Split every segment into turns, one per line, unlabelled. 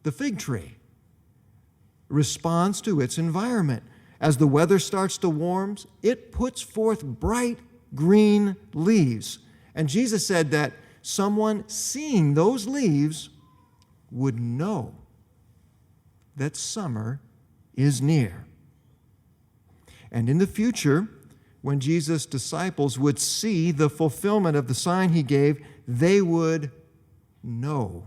The fig tree responds to its environment. As the weather starts to warm, it puts forth bright green leaves. And Jesus said that someone seeing those leaves would know that summer is near. And in the future, when Jesus' disciples would see the fulfillment of the sign he gave, they would know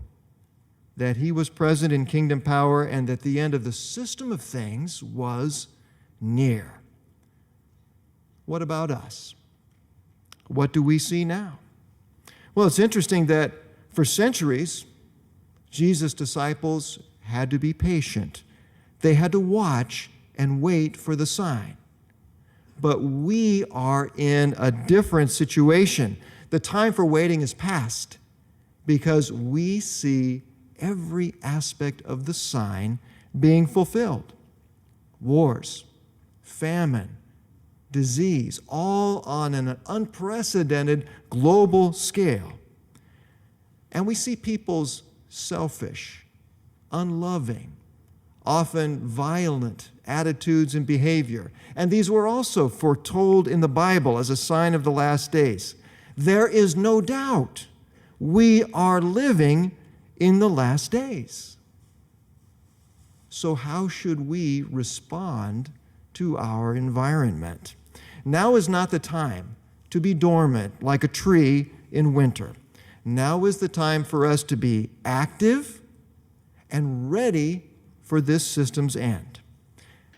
that he was present in kingdom power and that the end of the system of things was near. What about us? What do we see now? Well, it's interesting that for centuries, Jesus' disciples had to be patient. They had to watch and wait for the sign. But we are in a different situation. The time for waiting is past because we see every aspect of the sign being fulfilled. Wars, famine, disease, all on an unprecedented global scale. And we see people's selfish, unloving, often violent attitudes and behavior. And these were also foretold in the Bible as a sign of the last days. There is no doubt we are living in the last days. So how should we respond to our environment? Now is not the time to be dormant like a tree in winter. Now is the time for us to be active and ready for this system's end.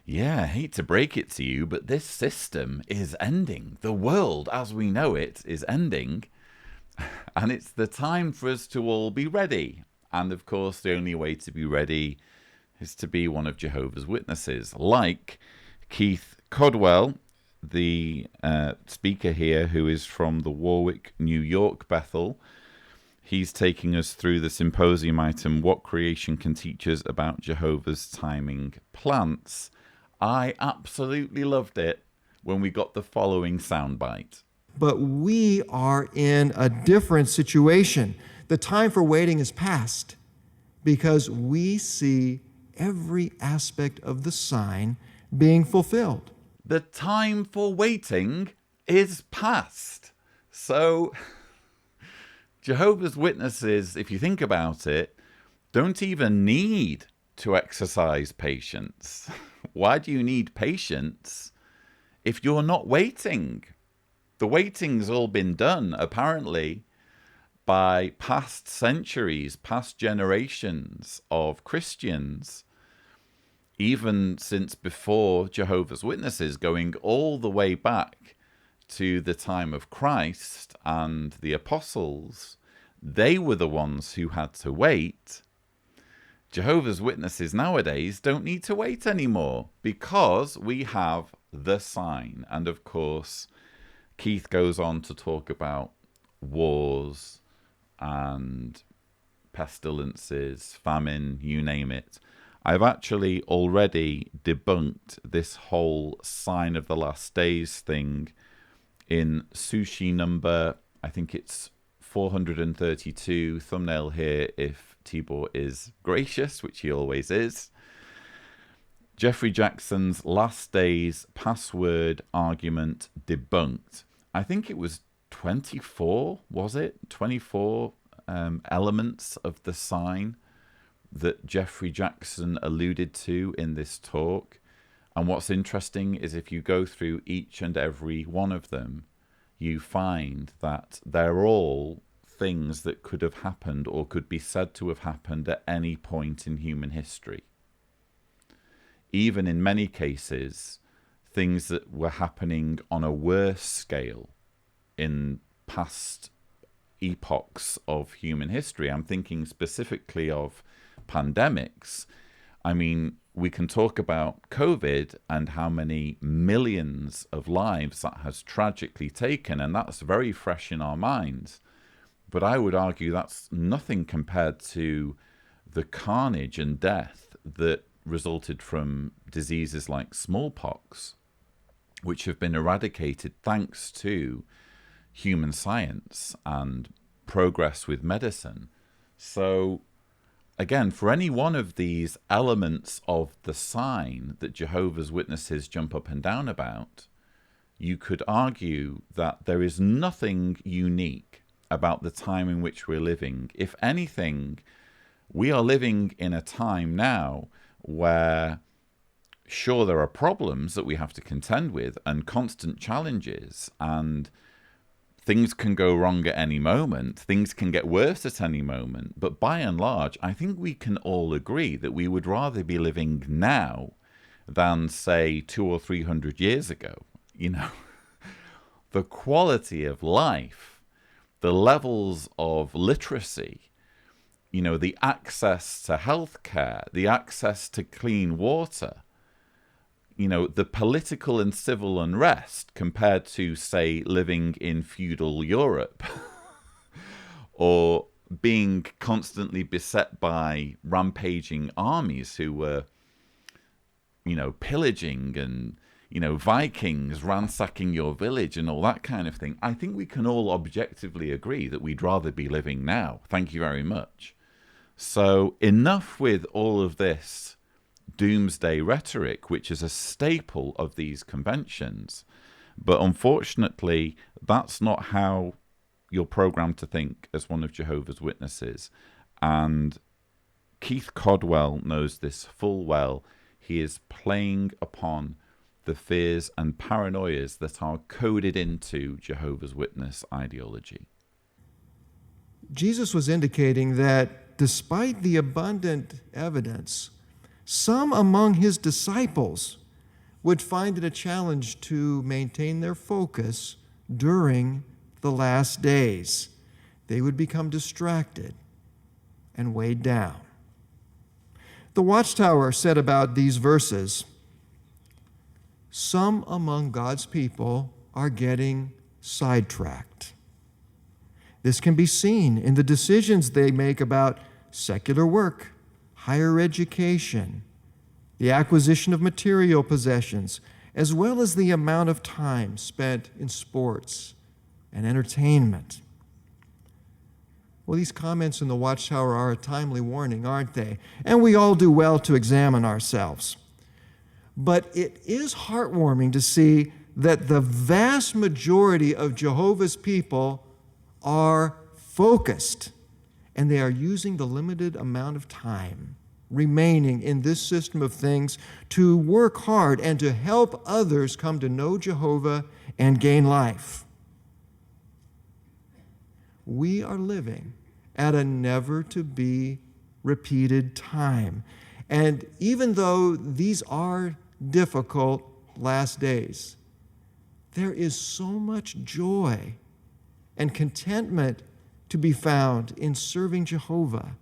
Yeah, I hate to break it to you, but this system is ending. The world as we know it is ending. And it's the time for us to all be ready. And of course, the only way to be ready is to be one of Jehovah's Witnesses, like Keith Codwell, the speaker here, who is from the Warwick, New York Bethel. He's taking us through the symposium item, What Creation Can Teach Us About Jehovah's Timing Plants. I absolutely loved it when we got the following soundbite.
But we are in a different situation. The time for waiting is past because we see every aspect of the sign being fulfilled.
The time for waiting is past. So Jehovah's Witnesses, if you think about it, don't even need to exercise patience. Why do you need patience if you're not waiting? The waiting's all been done, apparently, by past centuries, past generations of Christians, even since before Jehovah's Witnesses, going all the way back to the time of Christ and the apostles. They were the ones who had to wait. Jehovah's Witnesses nowadays don't need to wait anymore because we have the sign. And of course, Keith goes on to talk about wars and pestilences, famine, you name it. I've actually already debunked this whole sign of the last days thing in Sushi number, I think it's 432, thumbnail here if Tibor is gracious, which he always is. Jeffrey Jackson's last days password argument debunked. I think it was 24, was it? 24 elements of the sign that Jeffrey Jackson alluded to in this talk. And what's interesting is if you go through each and every one of them, you find that they're all things that could have happened or could be said to have happened at any point in human history. Even in many cases, things that were happening on a worse scale in past epochs of human history. I'm thinking specifically of pandemics. I mean, we can talk about COVID and how many millions of lives that has tragically taken, and that's very fresh in our minds. But I would argue that's nothing compared to the carnage and death that resulted from diseases like smallpox, which have been eradicated thanks to human science and progress with medicine. So again, for any one of these elements of the sign that Jehovah's Witnesses jump up and down about, you could argue that there is nothing unique about the time in which we're living. If anything, we are living in a time now where, sure, there are problems that we have to contend with and constant challenges, and things can go wrong at any moment. Things can get worse at any moment. But by and large, I think we can all agree that we would rather be living now than, say, 200 or 300 years ago. You know, the quality of life, the levels of literacy, you know, the access to healthcare, the access to clean water, you know, the political and civil unrest compared to, say, living in feudal Europe or being constantly beset by rampaging armies who were, you know, pillaging and, you know, Vikings ransacking your village and all that kind of thing. I think we can all objectively agree that we'd rather be living now. Thank you very much. So enough with all of this doomsday rhetoric, which is a staple of these conventions. But unfortunately, that's not how you're programmed to think as one of Jehovah's Witnesses. And Keith Codwell knows this full well. He is playing upon the fears and paranoias that are coded into Jehovah's Witness ideology.
Jesus was indicating that despite the abundant evidence, some among his disciples would find it a challenge to maintain their focus during the last days. They would become distracted and weighed down. The Watchtower said about these verses, some among God's people are getting sidetracked. This can be seen in the decisions they make about secular work, higher education, the acquisition of material possessions, as well as the amount of time spent in sports and entertainment. Well, these comments in the Watchtower are a timely warning, aren't they? And we all do well to examine ourselves. But it is heartwarming to see that the vast majority of Jehovah's people are focused, and they are using the limited amount of time remaining in this system of things to work hard and to help others come to know Jehovah and gain life. We are living at a never-to-be repeated time. And even though these are difficult last days, there is so much joy and contentment to be found in serving Jehovah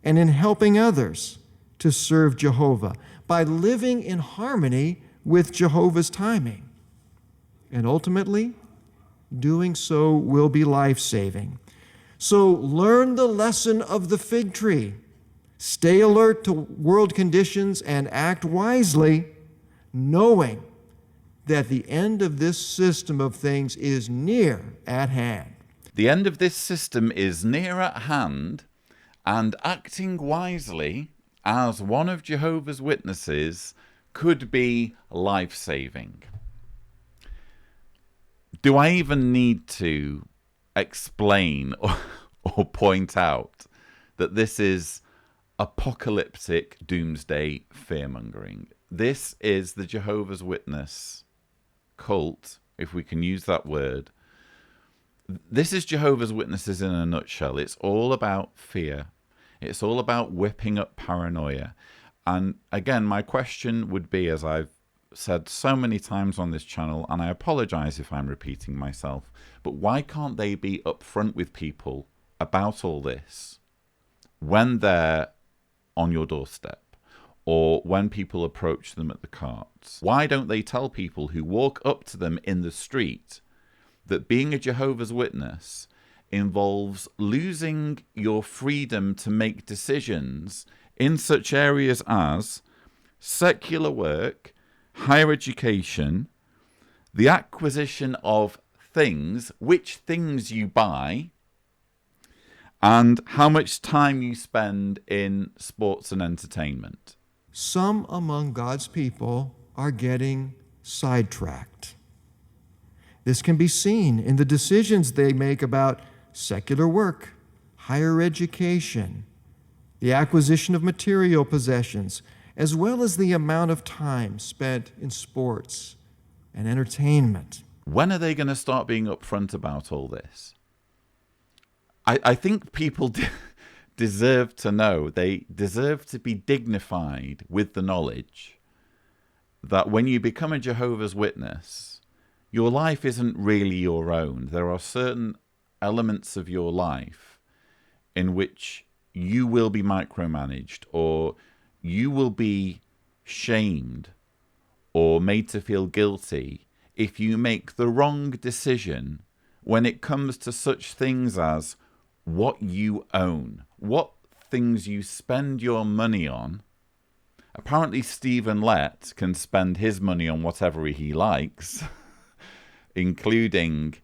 and in helping others to serve Jehovah by living in harmony with Jehovah's timing. And ultimately, doing so will be life-saving. So learn the lesson of the fig tree. Stay alert to world conditions and act wisely, knowing that the end of this system of things is near at hand.
The end of this system is near at hand, and acting wisely as one of Jehovah's Witnesses could be life-saving. Do I even need to explain or point out that this is apocalyptic doomsday fear-mongering? This is the Jehovah's Witness cult, if we can use that word. This is Jehovah's Witnesses in a nutshell. It's all about fear. It's all about whipping up paranoia. And again, my question would be, as I've said so many times on this channel, and I apologize if I'm repeating myself, but why can't they be upfront with people about all this when they're on your doorstep or when people approach them at the carts? Why don't they tell people who walk up to them in the street that being a Jehovah's Witness involves losing your freedom to make decisions in such areas as secular work, higher education, the acquisition of things, which things you buy, and how much time you spend in sports and entertainment.
Some among God's people are getting sidetracked. This can be seen in the decisions they make about secular work, higher education, the acquisition of material possessions, as well as the amount of time spent in sports and entertainment.
When are they going to start being upfront about all this? I think people deserve to know. They deserve to be dignified with the knowledge that when you become a Jehovah's Witness, your life isn't really your own. There are certain elements of your life in which you will be micromanaged, or you will be shamed or made to feel guilty if you make the wrong decision when it comes to such things as what you own, what things you spend your money on. Apparently Stephen Lett can spend his money on whatever he likes, including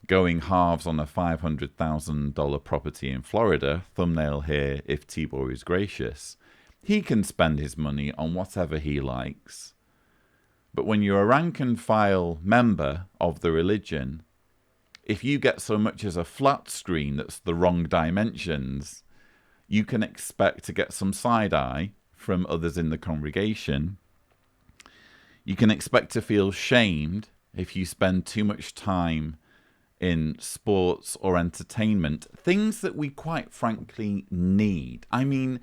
going halves on a $500,000 property in Florida, thumbnail here if Tibor is gracious. He can spend his money on whatever he likes. But when you're a rank and file member of the religion, if you get so much as a flat screen that's the wrong dimensions, you can expect to get some side eye from others in the congregation. You can expect to feel shamed if you spend too much time in sports or entertainment, things that we quite frankly need. I mean,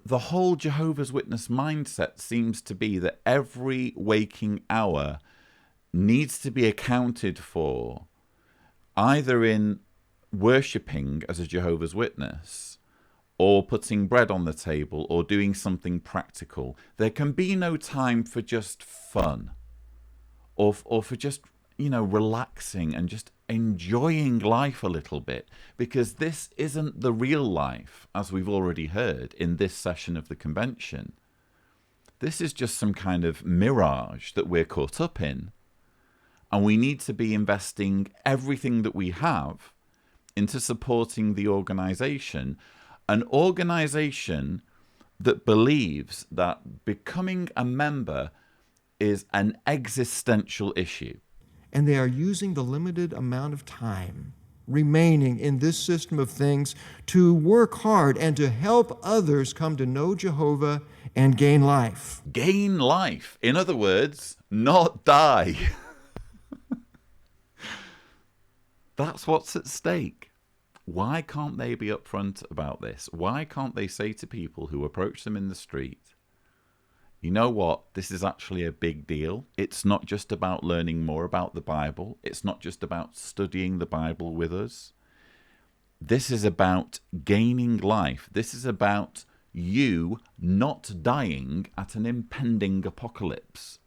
the whole Jehovah's Witness mindset seems to be that every waking hour needs to be accounted for, either in worshipping as a Jehovah's Witness, or putting bread on the table, or doing something practical. There can be no time for just fun, or for just, relaxing and just enjoying life a little bit, because this isn't the real life, as we've already heard in this session of the convention. This is just some kind of mirage that we're caught up in, and we need to be investing everything that we have into supporting the organization, an organization that believes that becoming a member is an existential issue.
And they are using the limited amount of time remaining in this system of things to work hard and to help others come to know Jehovah and gain life.
Gain life. In other words, not die. That's what's at stake. Why can't they be upfront about this? Why can't they say to people who approach them in the street, you know what, this is actually a big deal. It's not just about learning more about the Bible. It's not just about studying the Bible with us. This is about gaining life. This is about you not dying at an impending apocalypse.